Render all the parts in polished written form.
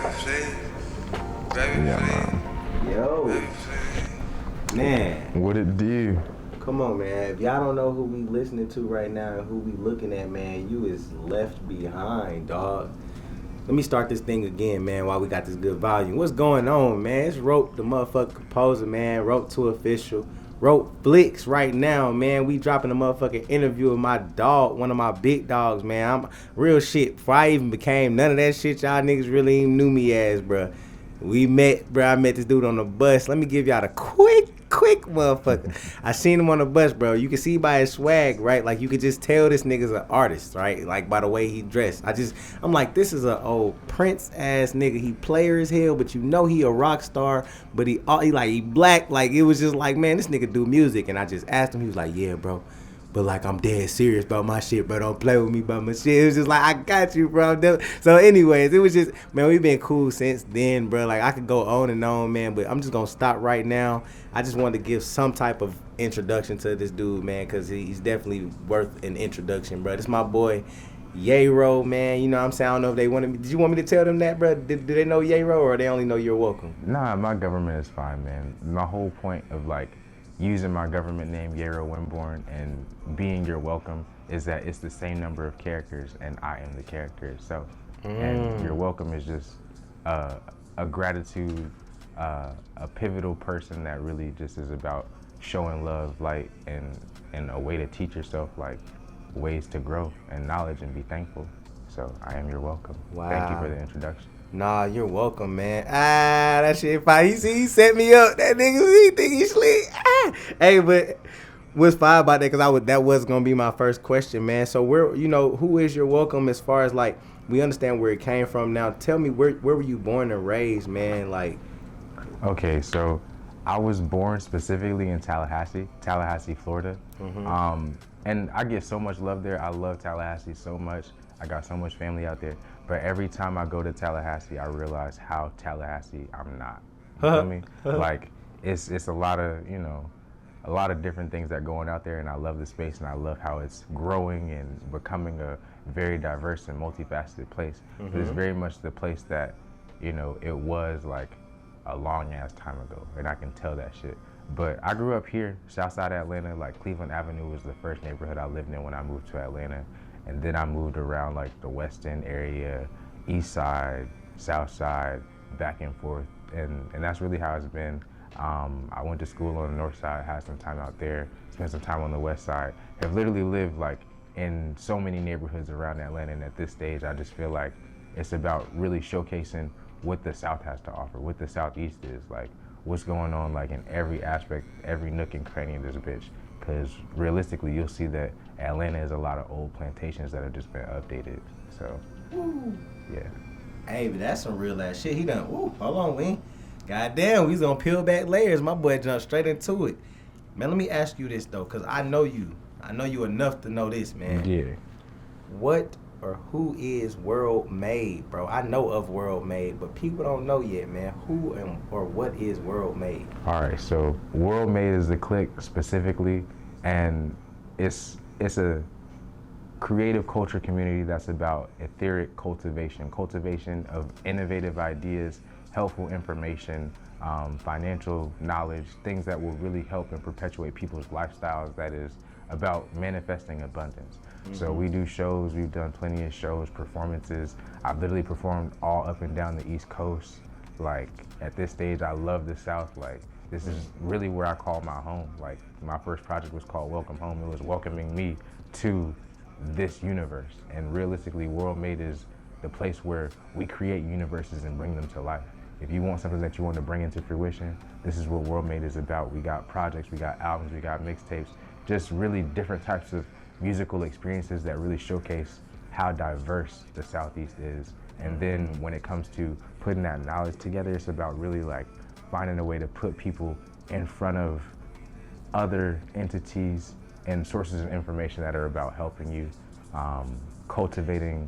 Yeah, Yo, man, what it do? come on, man. If y'all don't know who we listening to right now and who we looking at, man, you is left behind, dog. Let me start this thing again, man, while we got this good volume. What's going on, man? It's Rope, the motherfucking composer, man. Rope 2 official. RopeFlikks right now, man. We dropping a motherfucking interview with my dog, one of my big dogs, man. I'm real shit. Before I even became none of that shit, y'all niggas really even knew me as, bruh. We met, bro. I met this dude on the bus. Let me give y'all the quick motherfucker. I seen him on the bus, bro. You can see by his swag, right? Like you could just tell this nigga's an artist, right? Like by the way he dressed. I'm like, this is a old Prince ass nigga. He player as hell, but you know he a rock star. But he black. Like it was just like, man, this nigga do music. And I just asked him. He was like, yeah, bro. But like I'm dead serious about my shit, bro. Don't play with me about my shit. It was just like I got you, bro. So anyways, it was just, man, we been cool since then, bro. Like I could go on and on, man, but I'm just gonna stop right now. I just wanted to give some type of introduction to this dude, man, because he's definitely worth an introduction, bro. This my boy Yero, man. You know what I'm saying? I don't know if they wanted me. Did you want me to tell them that, bro? Did they know Yero or they only know you're welcome? Nah, my government is fine, man. My whole point of like using my government name, Yero Winborne, and being your welcome is that it's the same number of characters and I am the character itself. And your welcome is just a gratitude, a pivotal person that really just is about showing love, light, and a way to teach yourself, like ways to grow and knowledge and be thankful. So I am your welcome. Wow. Thank you for the introduction. Nah, you're welcome, man. That shit fire. He set me up. That nigga, he think he slick. Hey, but what's fire about that? Because that was gonna be my first question, man. So who is your welcome as far as like we understand where it came from. Now, tell me where were you born and raised, man? Like, okay, so I was born specifically in Tallahassee, Florida. And I get so much love there. I love Tallahassee so much. I got so much family out there. But every time I go to Tallahassee, I realize how Tallahassee I'm not. You feel me? Like it's a lot of, a lot of different things that are going out there, and I love the space and I love how it's growing and becoming a very diverse and multifaceted place. But it's very much the place that, it was like a long ass time ago, and I can tell that shit. But I grew up here, Southside Atlanta. Like Cleveland Avenue was the first neighborhood I lived in when I moved to Atlanta. And then I moved around like the West End area, East Side, South Side, back and forth. And that's really how it's been. I went to school on the North Side, had some time out there, spent some time on the West Side. Have literally lived like in so many neighborhoods around Atlanta. And at this stage, I just feel like it's about really showcasing what the South has to offer, what the Southeast is, like what's going on like in every aspect, every nook and cranny of this bitch. Because realistically, you'll see that Atlanta is a lot of old plantations that have just been updated. So, yeah. hey, but that's some real ass shit. He done. Hold on, Wayne. Goddamn, we was gonna peel back layers. My boy jumped straight into it. Man, let me ask you this though, cause I know you enough to know this, man. Yeah. What or who is World Made, bro? I know of World Made, but people don't know yet, man. Who or what is World Made? All right, so World Made is the clique specifically, and it's a creative culture community that's about etheric cultivation of innovative ideas, helpful information, financial knowledge, things that will really help and perpetuate people's lifestyles. That is about manifesting abundance. So we do shows, we've done plenty of shows, performances. I've literally performed all up and down the East Coast. Like at this stage, I love the South. Like this is really where I call my home. Like my first project was called Welcome Home. It was welcoming me to this universe. And realistically, World Made is the place where we create universes and bring them to life. If you want something that you want to bring into fruition, this is what World Made is about. We got projects, we got albums, we got mixtapes, just really different types of musical experiences that really showcase how diverse the Southeast is. And then when it comes to putting that knowledge together, it's about really like finding a way to put people in front of other entities and sources of information that are about helping you, cultivating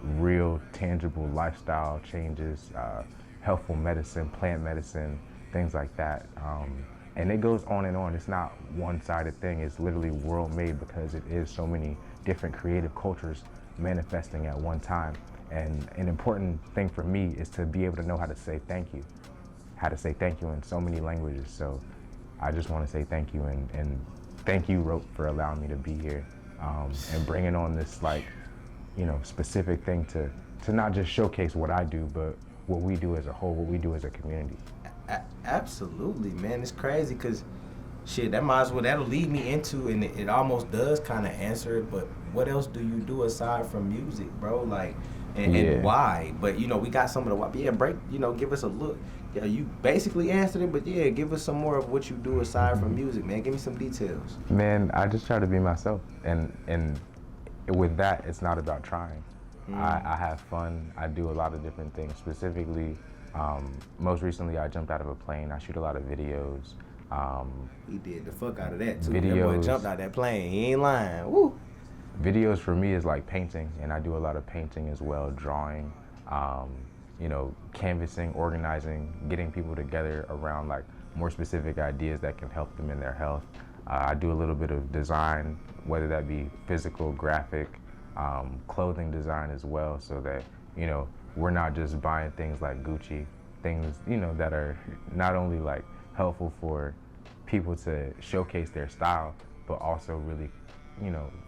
real tangible lifestyle changes, healthful medicine, plant medicine, things like that. And it goes on and on. It's not one-sided thing. It's literally world made because it is so many different creative cultures manifesting at one time. And an important thing for me is to be able to know how to say thank you, in so many languages. So I just want to say thank you, and thank you, Rope, for allowing me to be here, and bringing on this, like, specific thing to not just showcase what I do, but what we do as a whole, what we do as a community. Absolutely, man. It's crazy because, shit, that'll lead me into, and it almost does kind of answer it, but what else do you do aside from music, bro? Like, and why? But, we got some of the why. Yeah, give us a look. Yeah, you basically answered it, but yeah, give us some more of what you do aside from music, man. Give me some details. Man, I just try to be myself, and with that, it's not about trying. I have fun. I do a lot of different things. Specifically, most recently, I jumped out of a plane. I shoot a lot of videos. He did the fuck out of that too. Videos. That boy jumped out that plane. He ain't lying. Woo. Videos for me is like painting, and I do a lot of painting as well, drawing, canvassing, organizing, getting people together around like more specific ideas that can help them in their health. I do a little bit of design, whether that be physical, graphic, clothing design as well, so that, we're not just buying things like Gucci, things, that are not only like helpful for people to showcase their style, but also really,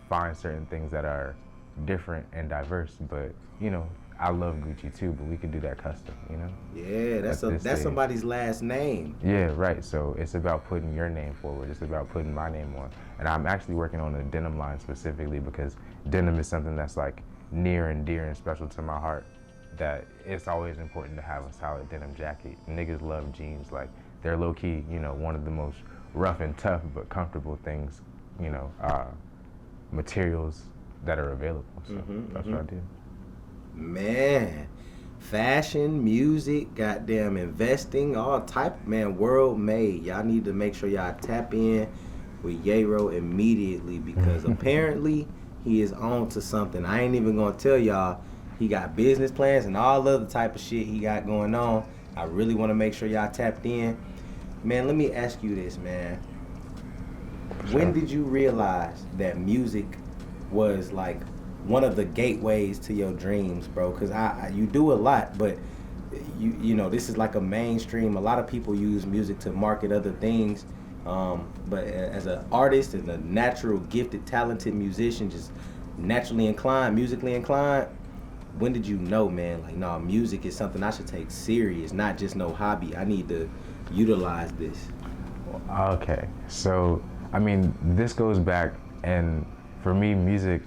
find certain things that are different and diverse. But, I love Gucci too, but we could do that custom, Yeah, that's somebody's last name. Yeah, right. So it's about putting your name forward. It's about putting my name on. And I'm actually working on a denim line specifically because denim is something that's like near and dear and special to my heart. That it's always important to have a solid denim jacket. Niggas love jeans. Like, they're low key, one of the most rough and tough but comfortable things, materials that are available. So that's what I do. Man, fashion, music, goddamn investing, all type, man, world made. Y'all need to make sure y'all tap in with Yero immediately, because apparently he is on to something. I ain't even gonna tell y'all. He got business plans and all other type of shit he got going on. I really want to make sure y'all tapped in. Man, let me ask you this, man. When did you realize that music was like one of the gateways to your dreams, bro? Because you do a lot, but this is like a mainstream. A lot of people use music to market other things, but as an artist and a natural, gifted, talented musician, just naturally inclined, musically inclined, when did you know, man, like, nah, music is something I should take serious, not just no hobby. I need to utilize this. Okay, so I mean, this goes back, and for me, music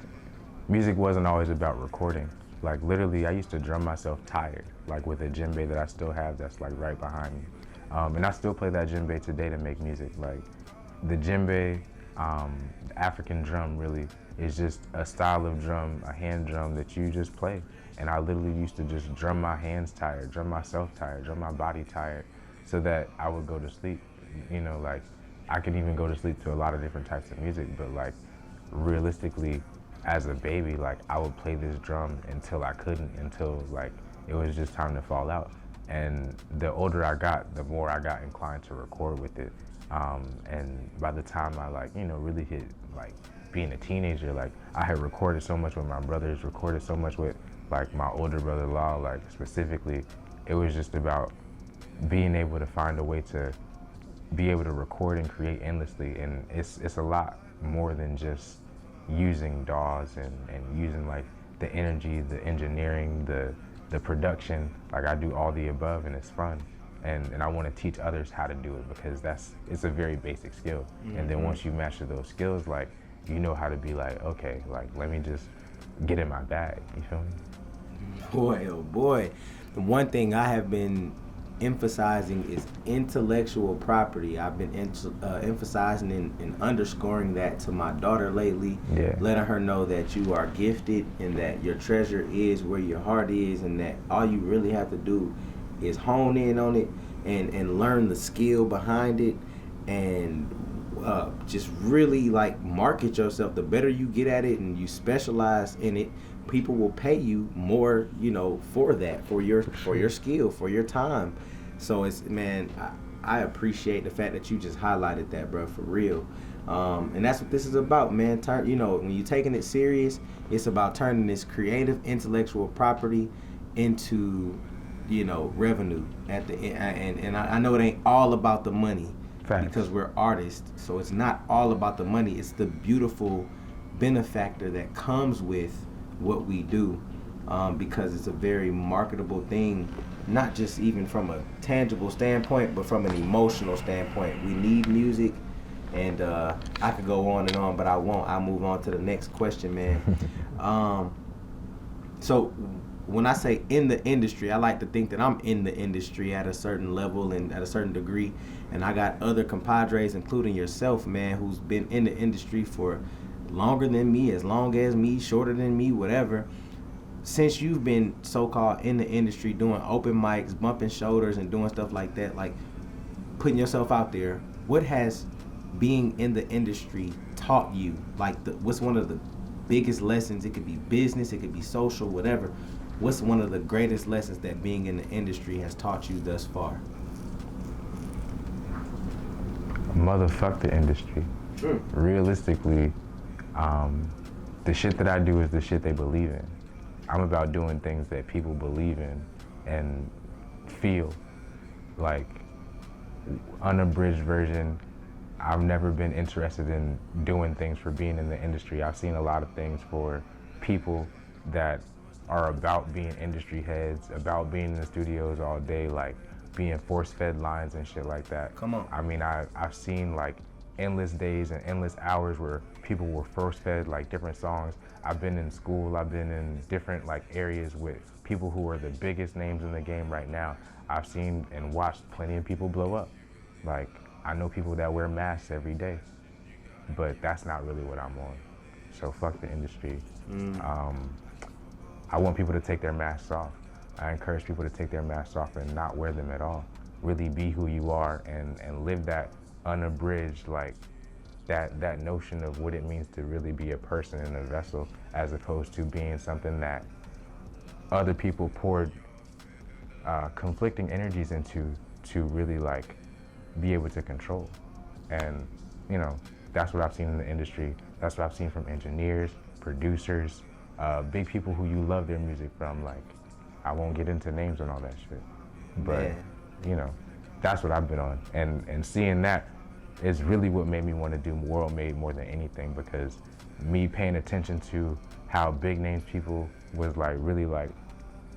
wasn't always about recording. Like, literally, I used to drum myself tired, like with a djembe that I still have that's like right behind me. And I still play that djembe today to make music. Like, the djembe, the African drum really is just a style of drum, a hand drum that you just play. And I literally used to just drum my hands tired, drum myself tired, drum my body tired, so that I would go to sleep. Like, I could even go to sleep to a lot of different types of music, but like, realistically, as a baby, like, I would play this drum until I couldn't, until like it was just time to fall out. And the older I got, the more I got inclined to record with it. And by the time I really hit like being a teenager, like, I had recorded so much with my brothers, recorded so much with like my older brother Law, like specifically, it was just about being able to find a way to be able to record and create endlessly. And it's a lot more than just using DAWs and using like the energy, the engineering, the production. Like, I do all the above, and it's fun. And I want to teach others how to do it, because it's a very basic skill. And then once you master those skills, like, you know how to be like, okay, like, let me just get in my bag, you feel me? Boy, oh boy. The one thing I have been emphasizing is intellectual property. I've been emphasizing and underscoring that to my daughter lately, letting her know that you are gifted and that your treasure is where your heart is, and that all you really have to do is hone in on it and learn the skill behind it, and just really like market yourself. The better you get at it and you specialize in it, people will pay you more, for that, for your skill, for your time. So it's, man, I appreciate the fact that you just highlighted that, bro, for real. And that's what this is about, man. When you're taking it serious, it's about turning this creative intellectual property into, revenue at the end. And I know it ain't all about the money. Facts. Because we're artists, so it's not all about the money. It's the beautiful benefactor that comes with what we do, because it's a very marketable thing, not just even from a tangible standpoint, but from an emotional standpoint. We need music, and I could go on and on, but I won't. I'll move on to the next question, man. So when I say in the industry, I like to think that I'm in the industry at a certain level and at a certain degree, and I got other compadres, including yourself, man, who's been in the industry for longer than me, as long as me, shorter than me, whatever. Since you've been so-called in the industry, doing open mics, bumping shoulders, and doing stuff like that, like putting yourself out there, what has being in the industry taught you? Like, what's one of the biggest lessons? It could be business, it could be social, whatever. What's one of the greatest lessons that being in the industry has taught you thus far? Motherfuck the industry. Realistically, the shit that I do is the shit they believe in. I'm about doing things that people believe in and feel. Like, unabridged version, I've never been interested in doing things for being in the industry. I've seen a lot of things for people that are about being industry heads, about being in the studios all day, like being force-fed lines and shit like that. Come on. I mean, I've seen like endless days and endless hours where people were force-fed like different songs. I've been in school, I've been in different like areas with people who are the biggest names in the game right now. I've seen and watched plenty of people blow up. Like, I know people that wear masks every day, but that's not really what I'm on. So fuck the industry. I want people to take their masks off. I encourage people to take their masks off and not wear them at all. Really be who you are and live that unabridged, like that notion of what it means to really be a person in a vessel, as opposed to being something that other people poured conflicting energies into to really like be able to control. And that's what I've seen in the industry. That's what I've seen from engineers, producers, big people who you love their music from. Like, I won't get into names and all that shit, but that's what I've been on. And seeing that is really what made me want to do World Made more than anything, because me paying attention to how big names people was like really like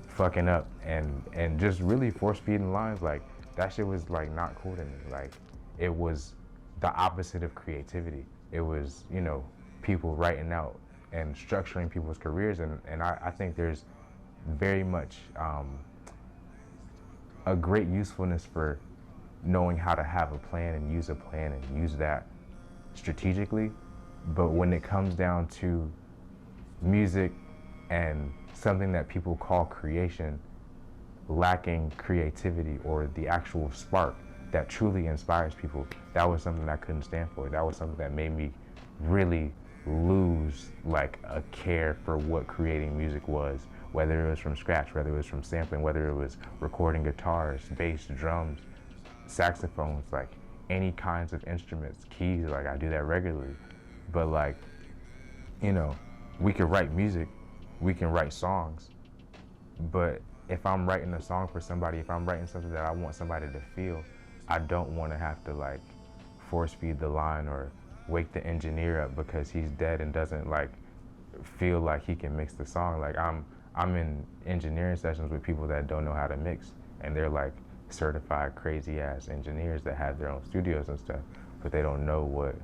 fucking up and just really force feeding lines, like that shit was like not cool to me. Like, it was the opposite of creativity. It was, people writing out and structuring people's careers, and I think there's very much a great usefulness for knowing how to have a plan and use that strategically. But when it comes down to music and something that people call creation, lacking creativity or the actual spark that truly inspires people, that was something I couldn't stand for. That was something that made me really lose like a care for what creating music was, whether it was from scratch, whether it was from sampling, whether it was recording guitars, bass, drums, saxophones, like any kinds of instruments, keys. Like, I do that regularly. But like, we can write music, we can write songs, but if I'm writing a song for somebody, if I'm writing something that I want somebody to feel, I don't want to have to like force feed the line or wake the engineer up because he's dead and doesn't like feel like he can mix the song. Like, I'm in engineering sessions with people that don't know how to mix, and they're like certified crazy ass engineers that have their own studios and stuff, but they don't know what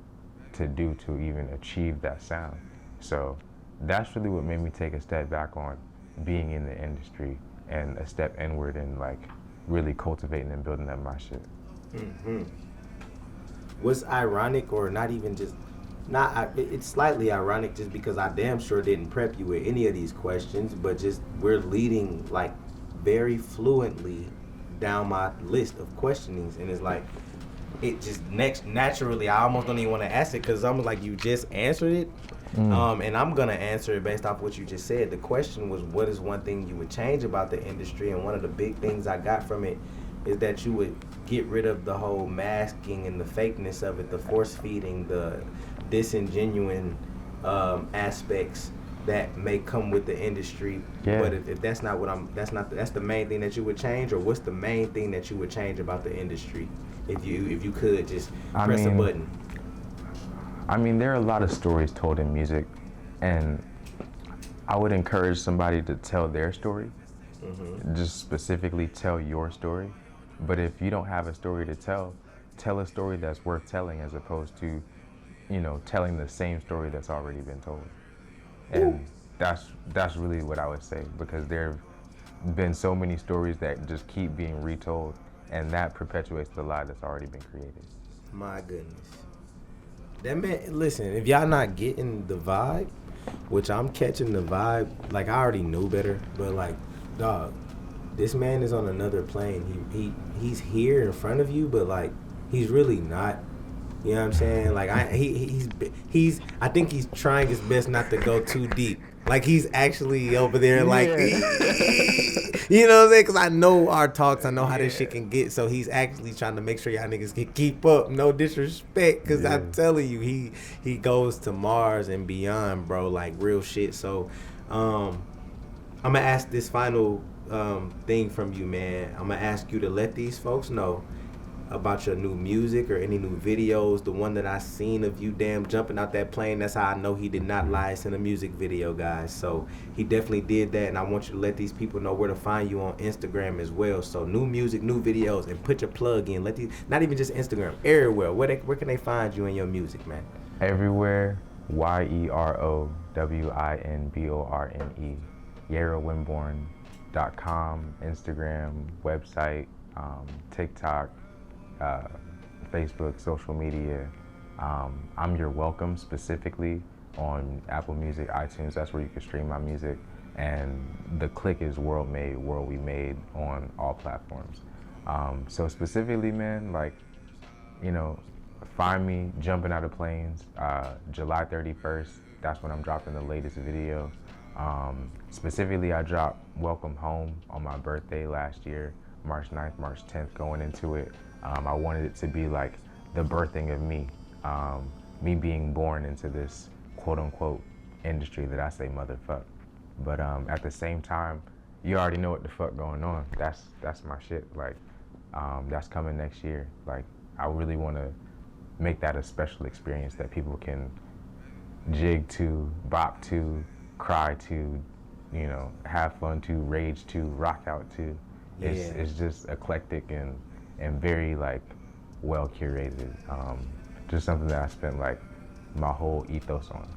to do to even achieve that sound. So that's really what made me take a step back on being in the industry and a step inward and like really cultivating and building up my shit. What's ironic, or not even just, it's slightly ironic just because I damn sure didn't prep you with any of these questions, but just we're leading like very fluently down my list of questionings, and it's like, it just naturally, I almost don't even want to ask it because I'm like, you just answered it. And I'm gonna answer it based off what you just said. The question was, what is one thing you would change about the industry? And one of the big things I got from it is that you would get rid of the whole masking and the fakeness of it, the force feeding, the disingenuine aspects that may come with the industry. Yeah. But if that's not what that's the main thing that you would change, or what's the main thing that you would change about the industry if you could just press a button? I mean, there are a lot of stories told in music, and I would encourage somebody to tell their story. Just specifically tell your story. But if you don't have a story to tell a story that's worth telling, as opposed to, telling the same story that's already been told. And that's really what I would say, because there have been so many stories that just keep being retold, and that perpetuates the lie that's already been created. My goodness. That man, listen, if y'all not getting the vibe, which I'm catching the vibe, like I already knew better, but like, dog, this man is on another plane. He's here in front of you, but like, he's really not. You know what I'm saying? Like he's I think he's trying his best not to go too deep. Like he's actually over there like you know what I'm saying? Cause I know our talks, I know how this shit can get. So he's actually trying to make sure y'all niggas can keep up. No disrespect, cause I'm telling you, he goes to Mars and beyond, bro. Like real shit. So I'm gonna ask this final thing from you, man. I'm gonna ask you to let these folks know about your new music or any new videos. The one that I seen of you jumping out that plane, that's how I know he did not lie. It's in a music video, guys. So he definitely did that, and I want you to let these people know where to find you on Instagram as well. So new music, new videos, and put your plug in. Let these, not even just Instagram, everywhere. Where can they find you and your music, man? Everywhere. YeroWinborne. YeroWinborne.com, Instagram, website, TikTok, Facebook, social media. I'm Your Welcome specifically on Apple Music, iTunes. That's where you can stream my music. And The Click is World We Made on all platforms. So specifically, man, like, find me jumping out of planes. July 31st, that's when I'm dropping the latest video. Specifically, I dropped Welcome Home on my birthday last year, March 9th, March 10th, going into it. I wanted it to be like the birthing of me, me being born into this quote unquote industry that I say motherfuck. But at the same time, you already know what the fuck going on. That's my shit. Like, that's coming next year. Like, I really want to make that a special experience that people can jig to, bop to, cry to, have fun to, rage to, rock out to. It's just eclectic and very like well curated. Just something that I spent like my whole ethos on.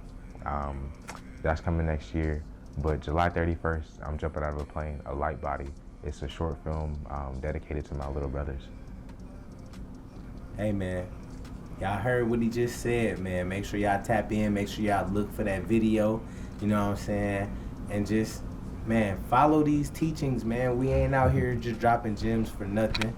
That's coming next year. But July 31st, I'm jumping out of a plane, A Light Body. It's a short film dedicated to my little brothers. Hey man, y'all heard what he just said, man. Make sure y'all tap in, make sure y'all look for that video, you know what I'm saying? And just, man, follow these teachings, man. We ain't out here just dropping gems for nothing,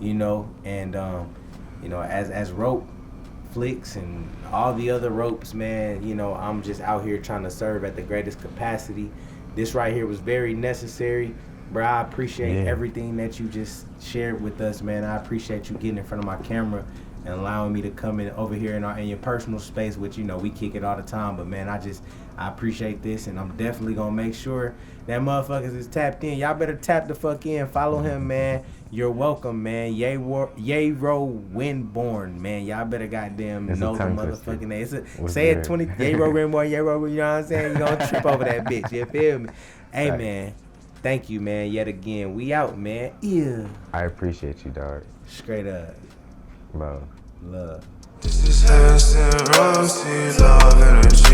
and as RopeFlikks and all the other ropes, man, I'm just out here trying to serve at the greatest capacity. This right here was very necessary. Bro, I appreciate everything that you just shared with us, man. I appreciate you getting in front of my camera and allowing me to come in over here in your personal space, which, we kick it all the time. But, man, I appreciate this, and I'm definitely going to make sure that motherfuckers is tapped in. Y'all better tap the fuck in. Follow him, man. You're welcome, man. Yero Winborne, man. Y'all better goddamn know the motherfucking name. Say it 20, Yero Winborne, you know what I'm saying? You're going to trip over that bitch. You feel me? Hey, man. Thank you, man. Yet again, we out, man. Yeah. I appreciate you, dog. Straight up. Love. Love. This is Harrison Rosie, love energy.